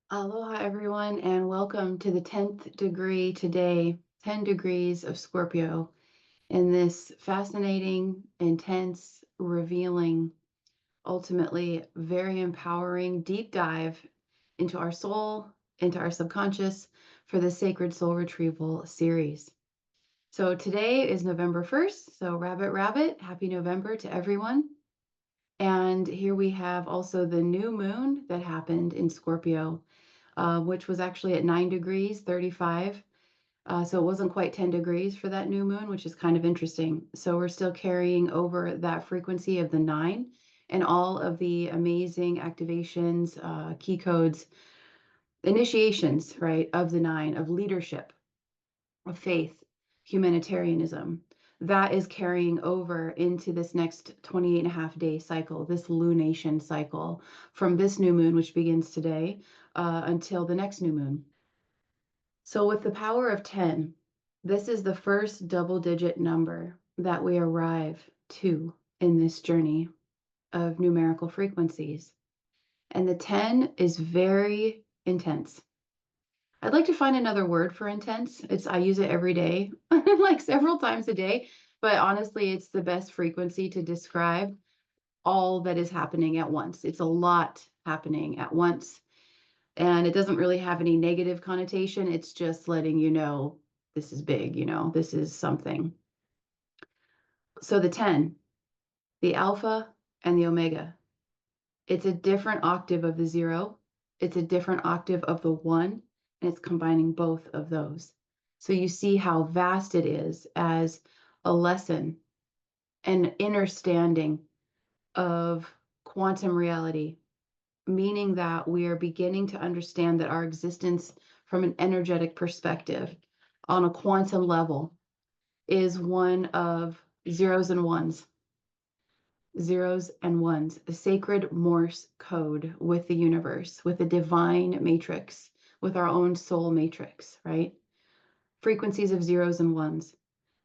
Aloha, everyone, and welcome to the 10th degree today, 10 degrees of Scorpio, in this fascinating, intense, revealing, ultimately very empowering deep dive into our soul, into our subconscious for the Sacred Soul Retrieval series. So today is November 1st. So, Rabbit, happy November to everyone. And here we have also the new moon that happened in Scorpio, which was actually at 9 degrees, 35. So it wasn't quite 10 degrees for that new moon, which is kind of interesting. So we're still carrying over that frequency of the 9 and all of the amazing activations, key codes, initiations, right, of the 9, of leadership, of faith, humanitarianism. That is carrying over into this next 28 and a half day cycle, this lunation cycle from this new moon, which begins today, until the next new moon. So with the power of 10, this is the first double-digit number that we arrive to in this journey of numerical frequencies. And the 10 is very intense. I'd like to find another word for intense. I use it every day, like several times a day, but honestly, it's the best frequency to describe all that is happening at once. It's a lot happening at once. And it doesn't really have any negative connotation. It's just letting you know this is big, this is something. So the 10, the alpha and the omega, it's a different octave of the 0. It's a different octave of the 1, and it's combining both of those. So you see how vast it is as a lesson, an understanding of quantum reality, meaning that we are beginning to understand that our existence from an energetic perspective on a quantum level is one of zeros and ones. Zeros and ones, a sacred Morse code with the universe, with a divine matrix, with our own soul matrix, right? Frequencies of zeros and ones.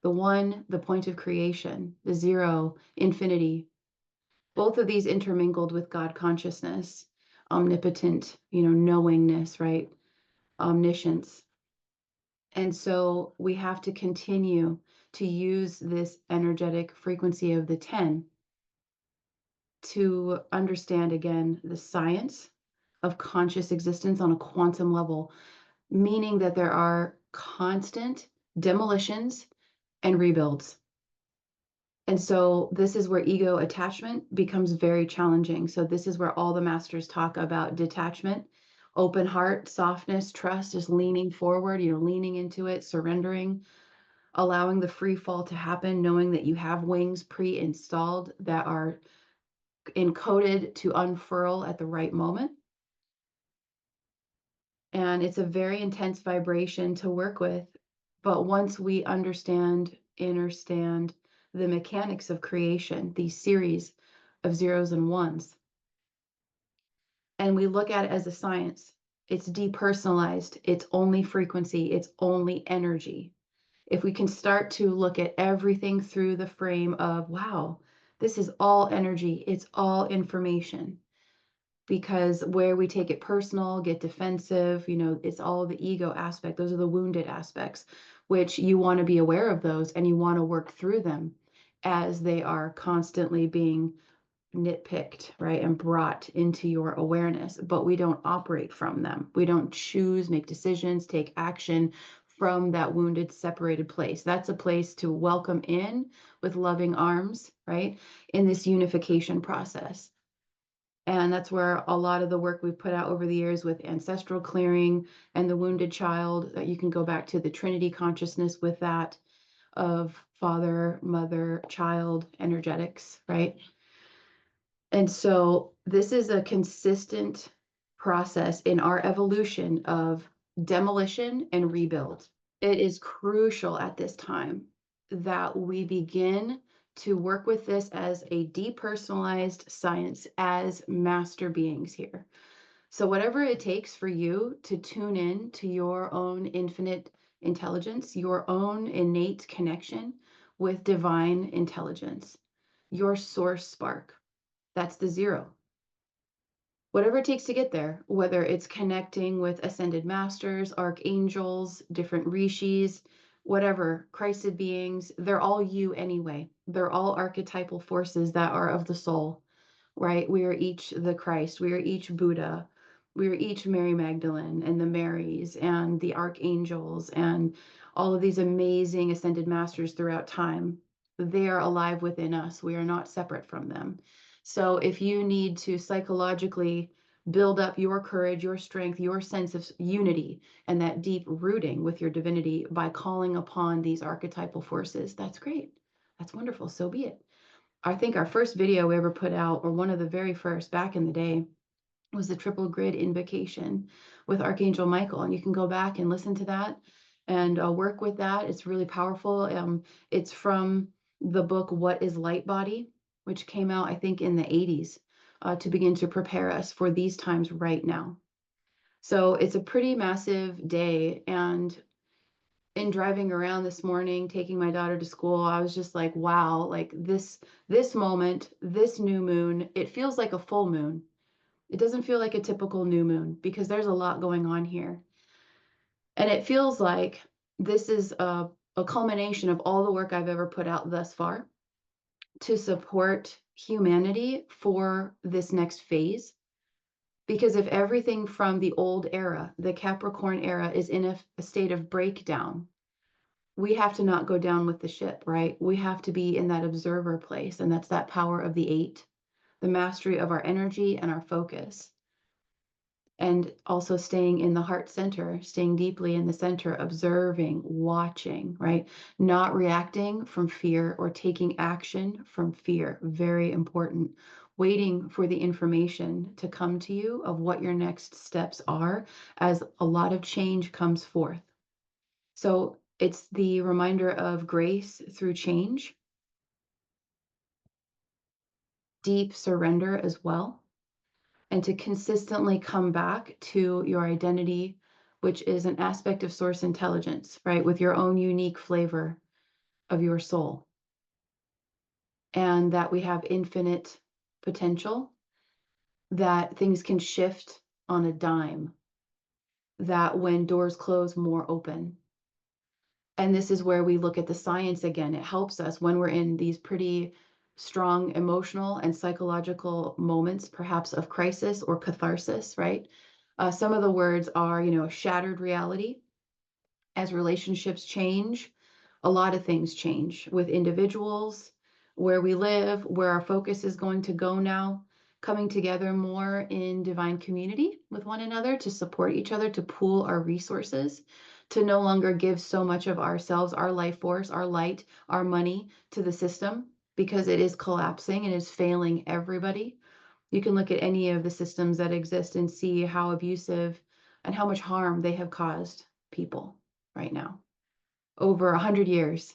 The 1, the point of creation, the 0, infinity. Both of these intermingled with God consciousness, omnipotent, knowingness, right? Omniscience. And so we have to continue to use this energetic frequency of the 10 to understand again the science of conscious existence on a quantum level, meaning that there are constant demolitions and rebuilds. And so this is where ego attachment becomes very challenging. So this is where all the masters talk about detachment, open heart, softness, trust, just leaning forward, leaning into it, surrendering, allowing the free fall to happen, knowing that you have wings pre-installed that are encoded to unfurl at the right moment. And it's a very intense vibration to work with. But once we understand the mechanics of creation, these series of zeros and ones, and we look at it as a science, it's depersonalized, it's only frequency, it's only energy. If we can start to look at everything through the frame of, wow, this is all energy, it's all information. Because where we take it personal, get defensive, it's all the ego aspect. Those are the wounded aspects, which you want to be aware of those and you want to work through them as they are constantly being nitpicked, right, and brought into your awareness. But we don't operate from them. We don't choose, make decisions, take action from that wounded, separated place. That's a place to welcome in with loving arms, right, in this unification process. And that's where a lot of the work we've put out over the years with ancestral clearing and the wounded child, that you can go back to the Trinity consciousness with that of father, mother, child energetics, right? And so this is a consistent process in our evolution of demolition and rebuild. It is crucial at this time that we begin to work with this as a depersonalized science as master beings here. So whatever it takes for you to tune in to your own infinite intelligence, your own innate connection with divine intelligence, your source spark, that's the 0. whatever it takes to get there, whether it's connecting with ascended masters, archangels, different rishis, whatever, Christed beings, they're all you anyway. They're all archetypal forces that are of the soul, right? We are each the Christ. We are each Buddha. We are each Mary Magdalene and the Marys and the archangels and all of these amazing ascended masters throughout time. They are alive within us. We are not separate from them. So if you need to psychologically build up your courage, your strength, your sense of unity, and that deep rooting with your divinity by calling upon these archetypal forces, that's great. That's wonderful. So be it. I think our first video we ever put out, or one of the very first back in the day, was the triple grid invocation with Archangel Michael. And you can go back and listen to that and work with that. It's really powerful. It's from the book, What is Light Body, which came out, I think, in the 80s to begin to prepare us for these times right now. So it's a pretty massive day. And in driving around this morning, taking my daughter to school, I was just like, wow, like this moment, this new moon, it feels like a full moon. It doesn't feel like a typical new moon because there's a lot going on here. And it feels like this is a culmination of all the work I've ever put out thus far to support humanity for this next phase. Because if everything from the old era, the Capricorn era, is in a state of breakdown, we have to not go down with the ship, right? We have to be in that observer place. And that's that power of the 8, the mastery of our energy and our focus. And also staying in the heart center, staying deeply in the center, observing, watching, right? Not reacting from fear or taking action from fear. Very important. Waiting for the information to come to you of what your next steps are as a lot of change comes forth. So it's the reminder of grace through change, deep surrender as well, and to consistently come back to your identity, which is an aspect of source intelligence, right? With your own unique flavor of your soul. And that we have infinite potential, that things can shift on a dime, that when doors close, more open. And this is where we look at the science again. It helps us when we're in these pretty strong emotional and psychological moments, perhaps of crisis or catharsis, right? Some of the words are, shattered reality. As relationships change, a lot of things change with individuals, where we live, where our focus is going to go now, coming together more in divine community with one another to support each other, to pool our resources, to no longer give so much of ourselves, our life force, our light, our money to the system because it is collapsing and is failing everybody. You can look at any of the systems that exist and see how abusive and how much harm they have caused people right now over 100 years,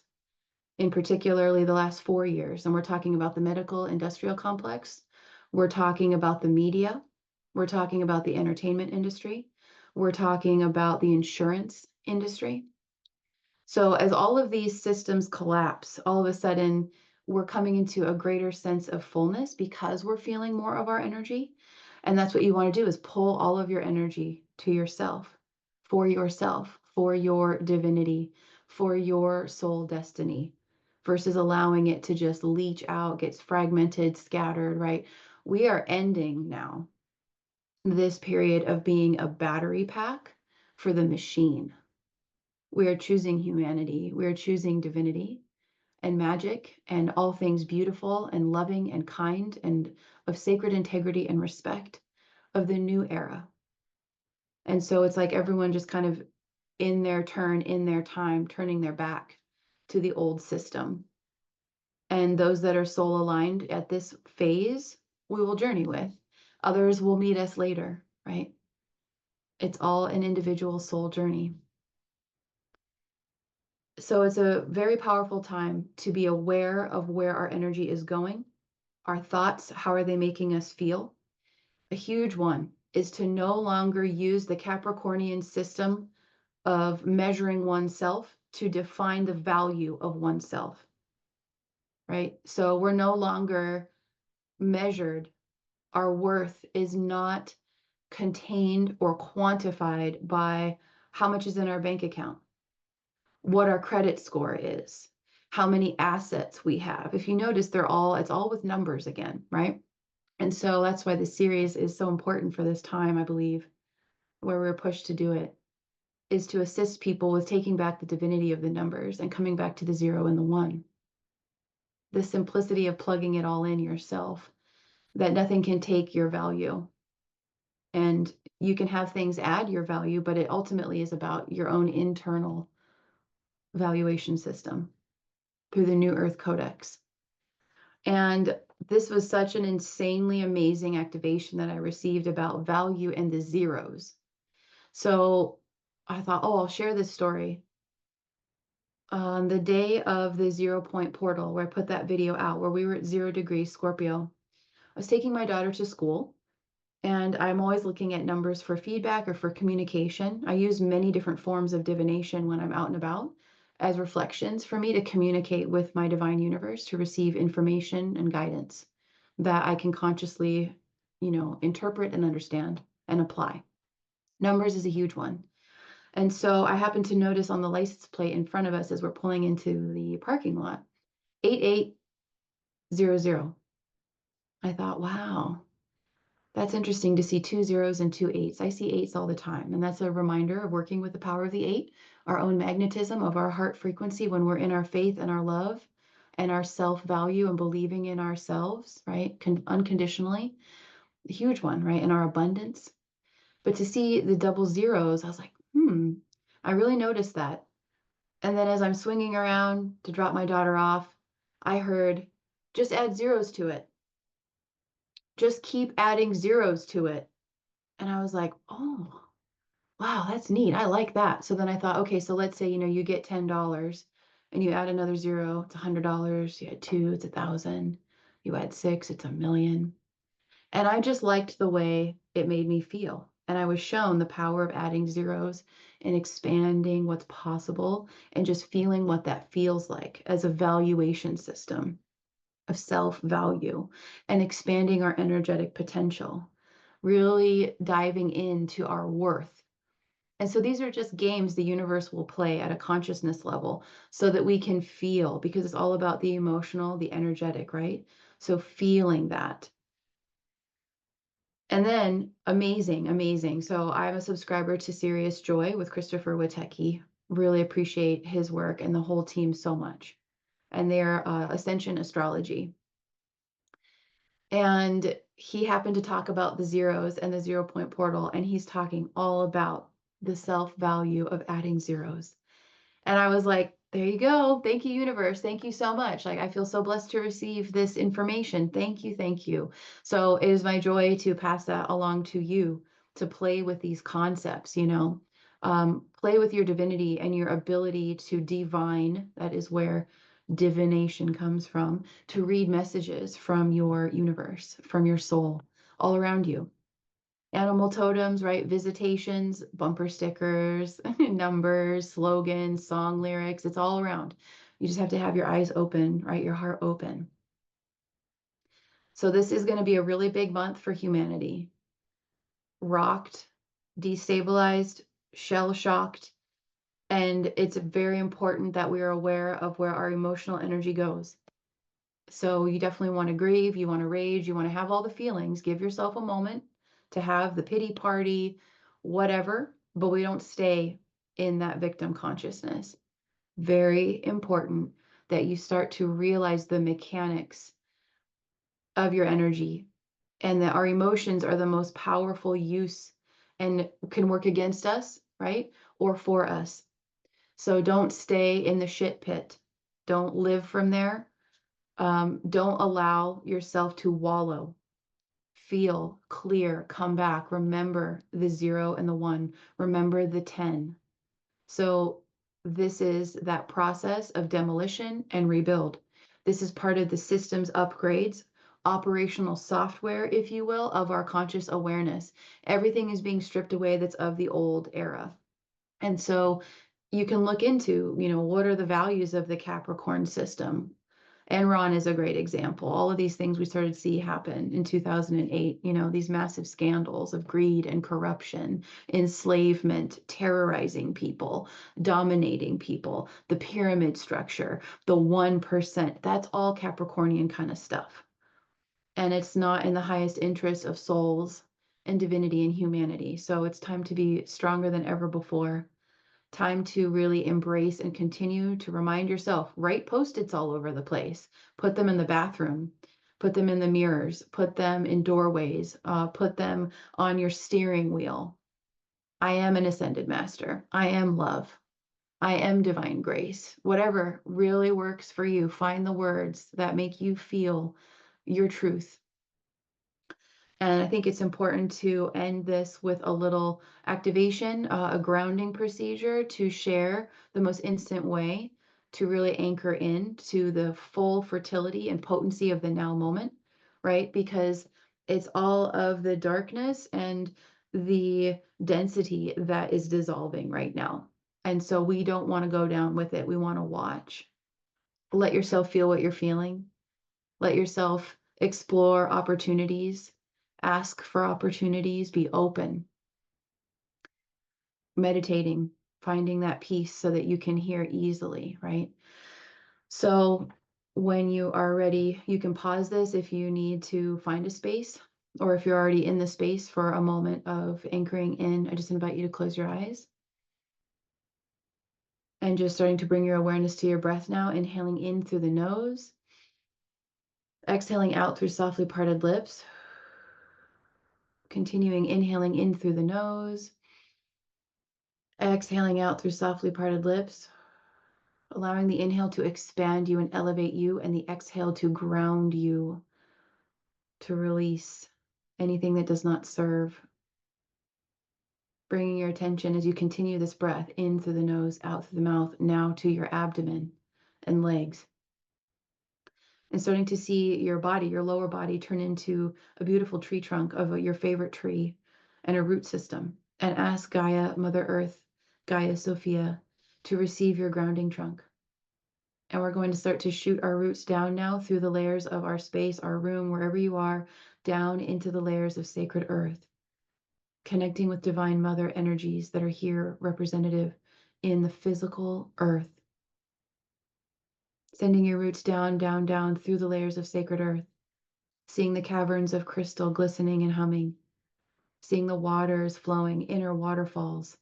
in particularly the last 4 years. And we're talking about the medical industrial complex. We're talking about the media. We're talking about the entertainment industry. We're talking about the insurance industry. So as all of these systems collapse, all of a sudden we're coming into a greater sense of fullness because we're feeling more of our energy. And that's what you want to do, is pull all of your energy to yourself, for your divinity, for your soul destiny, versus allowing it to just leach out, gets fragmented, scattered, right? We are ending now this period of being a battery pack for the machine. We are choosing humanity. We are choosing divinity and magic and all things beautiful and loving and kind and of sacred integrity and respect of the new era. And so it's like everyone just kind of in their turn, in their time, turning their back to the old system. And those that are soul aligned at this phase, we will journey with. Others will meet us later, right? It's all an individual soul journey. So it's a very powerful time to be aware of where our energy is going, our thoughts, how are they making us feel? A huge one is to no longer use the Capricornian system of measuring oneself to define the value of oneself, right? So we're no longer measured Our worth is not contained or quantified by how much is in our bank account, what our credit score is, how many assets we have. If you notice, it's all with numbers again, right? And so that's why the series is so important for this time, I believe, where we're pushed to do it, is to assist people with taking back the divinity of the numbers and coming back to the 0 and the 1. The simplicity of plugging it all in yourself, that nothing can take your value. And you can have things add your value, but it ultimately is about your own internal valuation system through the New Earth Codex. And this was such an insanely amazing activation that I received about value and the zeros. So I thought, oh, I'll share this story. On the day of the 0 point portal, where I put that video out, where we were at 0° Scorpio, I was taking my daughter to school, and I'm always looking at numbers for feedback or for communication. I use many different forms of divination when I'm out and about as reflections for me to communicate with my divine universe, to receive information and guidance that I can consciously, interpret and understand and apply. Numbers is a huge one. And so I happened to notice on the license plate in front of us as we're pulling into the parking lot, 8800. I thought, wow, that's interesting to see 2 zeros and 2 eights. I see eights all the time. And that's a reminder of working with the power of the 8, our own magnetism of our heart frequency when we're in our faith and our love and our self-value and believing in ourselves, right? Unconditionally. A huge one, right? In our abundance. But to see the double zeros, I was like, I really noticed that. And then as I'm swinging around to drop my daughter off, I heard, just add zeros to it. Just keep adding zeros to it. And I was like, oh, wow, that's neat. I like that. So then I thought, okay, so let's say, you get $10 and you add another zero, it's $100. You add 2, it's 1,000. You add 6, it's 1,000,000. And I just liked the way it made me feel. And I was shown the power of adding zeros and expanding what's possible and just feeling what that feels like as a valuation system of self-value and expanding our energetic potential, really diving into our worth. And so these are just games the universe will play at a consciousness level so that we can feel, because it's all about the emotional, the energetic, right? So feeling that. And then amazing, amazing. So I'm a subscriber to Serious Joy with Christopher Witecki. Really appreciate his work and the whole team so much. And their Ascension Astrology. And he happened to talk about the zeros and the 0 point portal, and he's talking all about the self-value of adding zeros. And I was like, there you go. Thank you, universe. Thank you so much. Like, I feel so blessed to receive this information. Thank you. Thank you. So it is my joy to pass that along to you, to play with these concepts, play with your divinity and your ability to divine. That is where divination comes from, to read messages from your universe, from your soul, all around you. Animal totems, right? Visitations, bumper stickers, numbers, slogans, song lyrics. It's all around. You just have to have your eyes open, right? Your heart open. So this is going to be a really big month for humanity. Rocked, destabilized, shell-shocked. And it's very important that we are aware of where our emotional energy goes. So you definitely want to grieve, you want to rage, you want to have all the feelings. Give yourself a moment to have the pity party, whatever, but we don't stay in that victim consciousness. Very important that you start to realize the mechanics of your energy and that our emotions are the most powerful use and can work against us, right? Or for us. So don't stay in the shit pit. Don't live from there. Don't allow yourself to wallow. Feel clear, come back, remember the 0 and the 1, remember the 10. So this is that process of demolition and rebuild. This is part of the systems upgrades, operational software, if you will, of our conscious awareness. Everything is being stripped away that's of the old era. And so you can look into, what are the values of the Capricorn system? Enron is a great example. All of these things we started to see happen in 2008, these massive scandals of greed and corruption, enslavement, terrorizing people, dominating people, the pyramid structure, the 1%. That's all Capricornian kind of stuff. And it's not in the highest interest of souls and divinity and humanity. So it's time to be stronger than ever before. Time to really embrace and continue to remind yourself, write post-its all over the place, put them in the bathroom, put them in the mirrors, put them in doorways, put them on your steering wheel. I am an ascended master. I am love. I am divine grace. Whatever really works for you, find the words that make you feel your truth. And I think it's important to end this with a little activation, a grounding procedure to share the most instant way to really anchor in to the full fertility and potency of the now moment, right? Because it's all of the darkness and the density that is dissolving right now. And so we don't want to go down with it. We want to watch. Let yourself feel what you're feeling. Let yourself explore opportunities, ask for opportunities, be open, meditating, finding that peace so that you can hear easily, right? So when you are ready, you can pause this if you need to find a space, or if you're already in the space for a moment of anchoring in, I just invite you to close your eyes. And just starting to bring your awareness to your breath now, inhaling in through the nose, exhaling out through softly parted lips. Continuing inhaling in through the nose, exhaling out through softly parted lips, allowing the inhale to expand you and elevate you, and the exhale to ground you, to release anything that does not serve. Bringing your attention as you continue this breath in through the nose, out through the mouth, now to your abdomen and legs. And starting to see your body, your lower body, turn into a beautiful tree trunk of your favorite tree and a root system. And ask Gaia, Mother Earth, Gaia Sophia, to receive your grounding trunk. And we're going to start to shoot our roots down now through the layers of our space, our room, wherever you are, down into the layers of sacred earth, connecting with divine mother energies that are here representative in the physical earth. Sending your roots down, down, down through the layers of sacred earth, seeing the caverns of crystal glistening and humming, seeing the waters flowing, inner waterfalls.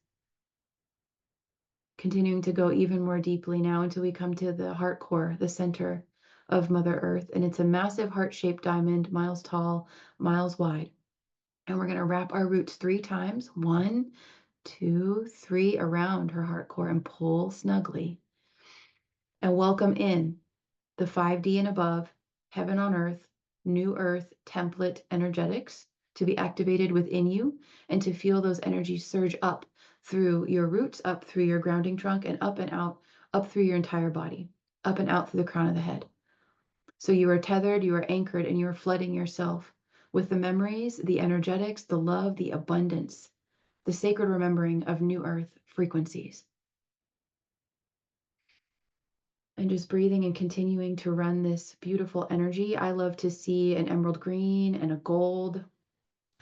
Continuing to go even more deeply now until we come to the heart core, the center of Mother Earth. And it's a massive heart-shaped diamond, miles tall, miles wide. And we're going to wrap our roots 3 times. 1, 2, 3 around her heart core and pull snugly. And welcome in the 5D and above, heaven on earth, new earth template energetics to be activated within you and to feel those energies surge up through your roots, up through your grounding trunk, and out, up through your entire body, up and out through the crown of the head. So you are tethered, you are anchored, and you are flooding yourself with the memories, the energetics, the love, the abundance, the sacred remembering of new earth frequencies. And just breathing and continuing to run this beautiful energy. I love to see an emerald green and a gold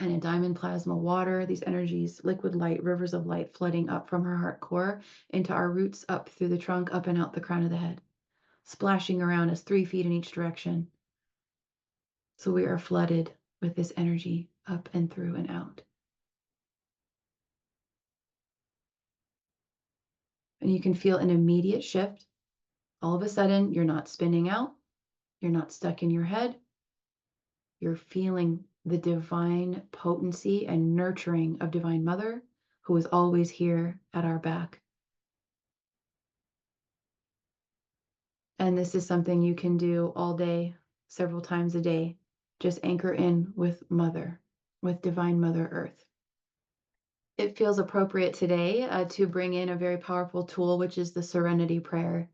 and a diamond plasma water, these energies, liquid light, rivers of light flooding up from her heart core into our roots, up through the trunk, up and out the crown of the head, splashing around us 3 feet in each direction. So we are flooded with this energy up and through and out. And you can feel an immediate shift. All of a sudden, you're not spinning out. You're not stuck in your head. You're feeling the divine potency and nurturing of Divine Mother, who is always here at our back. And this is something you can do all day, several times a day. Just anchor in with Mother, with Divine Mother Earth. It feels appropriate today to bring in a very powerful tool, which is the Serenity Prayer.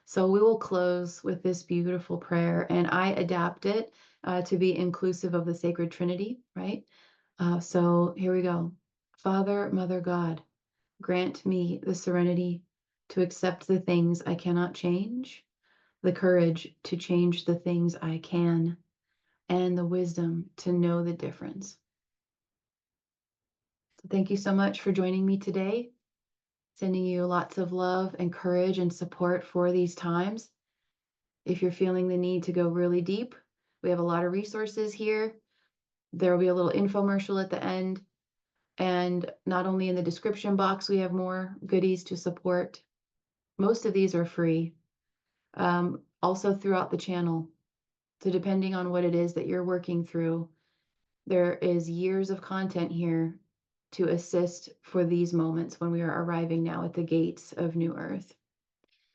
So we will close with this beautiful prayer, and I adapt it to be inclusive of the Sacred Trinity, right? So here we go. Father, Mother, God, grant me the serenity to accept the things I cannot change, the courage to change the things I can, and the wisdom to know the difference. So thank you so much for joining me today. Sending you lots of love and courage and support for these times. If you're feeling the need to go really deep, we have a lot of resources here. There will be a little infomercial at the end. And not only in the description box, we have more goodies to support. Most of these are free. Also throughout the channel. So depending on what it is that you're working through, there is years of content here to assist for these moments when we are arriving now at the gates of New Earth.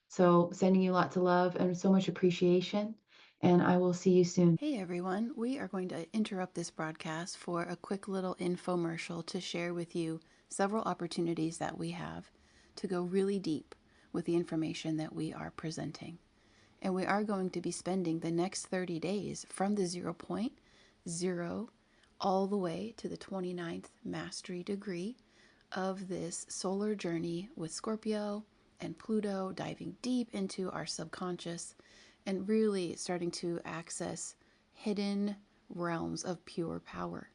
So sending you lots of love and so much appreciation, and I will see you soon. Hey everyone, we are going to interrupt this broadcast for a quick little infomercial to share with you several opportunities that we have to go really deep with the information that we are presenting. And we are going to be spending the next 30 days from the 0.0 all the way to the 29th mastery degree of this solar journey with Scorpio and Pluto, diving deep into our subconscious and really starting to access hidden realms of pure power.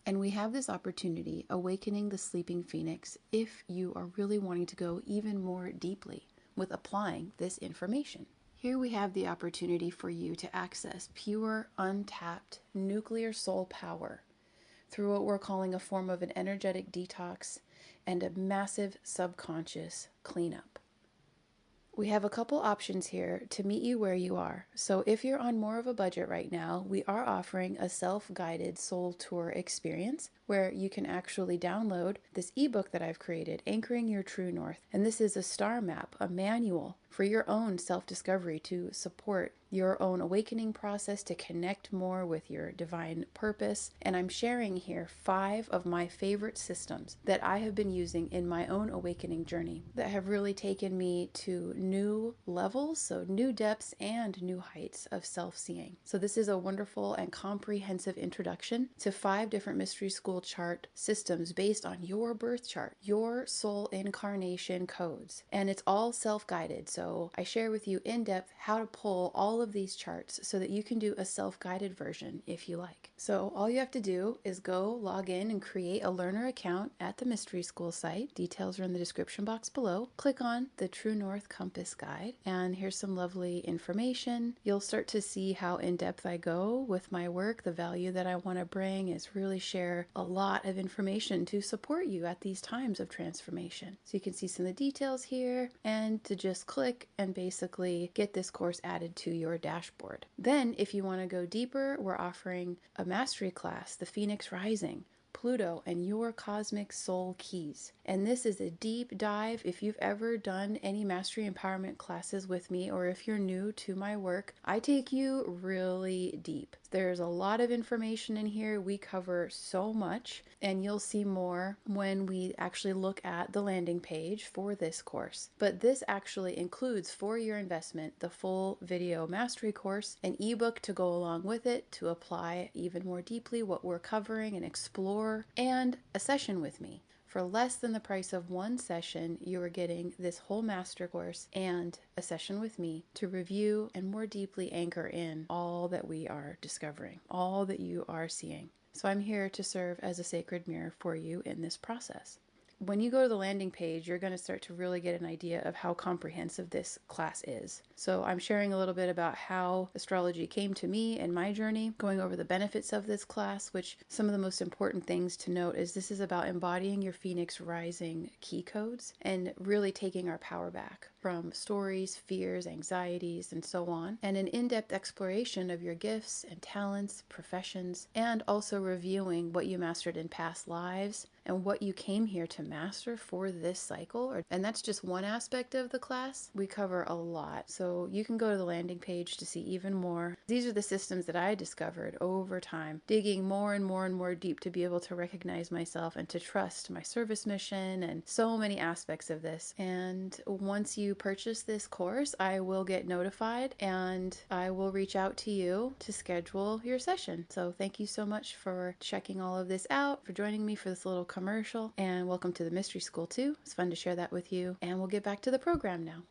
And we have this opportunity, awakening the sleeping phoenix, if you are really wanting to go even more deeply with applying this information. Here we have the opportunity for you to access pure, untapped nuclear soul power through what we're calling a form of an energetic detox and a massive subconscious cleanup. We have a couple options here to meet you where you are. So if you're on more of a budget right now, we are offering a self-guided soul tour experience where you can actually download this ebook that I've created, Anchoring Your True North. And this is a star map, a manual for your own self-discovery to support your own awakening process, to connect more with your divine purpose. And I'm sharing here 5 of my favorite systems that I have been using in my own awakening journey that have really taken me to new levels, so new depths and new heights of self-seeing. So this is a wonderful and comprehensive introduction to 5 different mystery school chart systems based on your birth chart, your soul incarnation codes. And it's all self-guided. So I share with you in depth how to pull all of these charts so that you can do a self-guided version if you like. So all you have to do is go log in and create a learner account at the Mystery School site. Details are in the description box below. Click on the True North Compass Guide, and here's some lovely information. You'll start to see how in depth I go with my work. The value that I want to bring is really share a lot of information to support you at these times of transformation. So you can see some of the details here, and to just click and basically get this course added to your dashboard. Then if you want to go deeper, we're offering a mastery class, the Phoenix Rising, Pluto and your cosmic soul keys. And this is a deep dive. If you've ever done any mastery empowerment classes with me, or if you're new to my work, I take you really deep. There's a lot of information in here. We cover so much, and you'll see more when we actually look at the landing page for this course. But this actually includes, for your investment, the full video mastery course, an ebook to go along with it to apply even more deeply what we're covering and explore, and a session with me. For less than the price of one session, you are getting this whole master course and a session with me to review and more deeply anchor in all that we are discovering, all that you are seeing. So I'm here to serve as a sacred mirror for you in this process. When you go to the landing page, you're going to start to really get an idea of how comprehensive this class is. So I'm sharing a little bit about how astrology came to me and my journey, going over the benefits of this class, which some of the most important things to note is this is about embodying your Phoenix Rising key codes and really taking our power back from stories, fears, anxieties, and so on, and an in-depth exploration of your gifts and talents, professions, and also reviewing what you mastered in past lives and what you came here to master for this cycle. And that's just one aspect of the class. We cover a lot. So you can go to the landing page to see even more. These are the systems that I discovered over time, digging more and more and more deep to be able to recognize myself and to trust my service mission and so many aspects of this. And once you purchase this course, I will get notified and I will reach out to you to schedule your session. So thank you so much for checking all of this out, for joining me for this little commercial, and welcome to the Mystery School too. It's fun to share that with you, and we'll get back to the program now.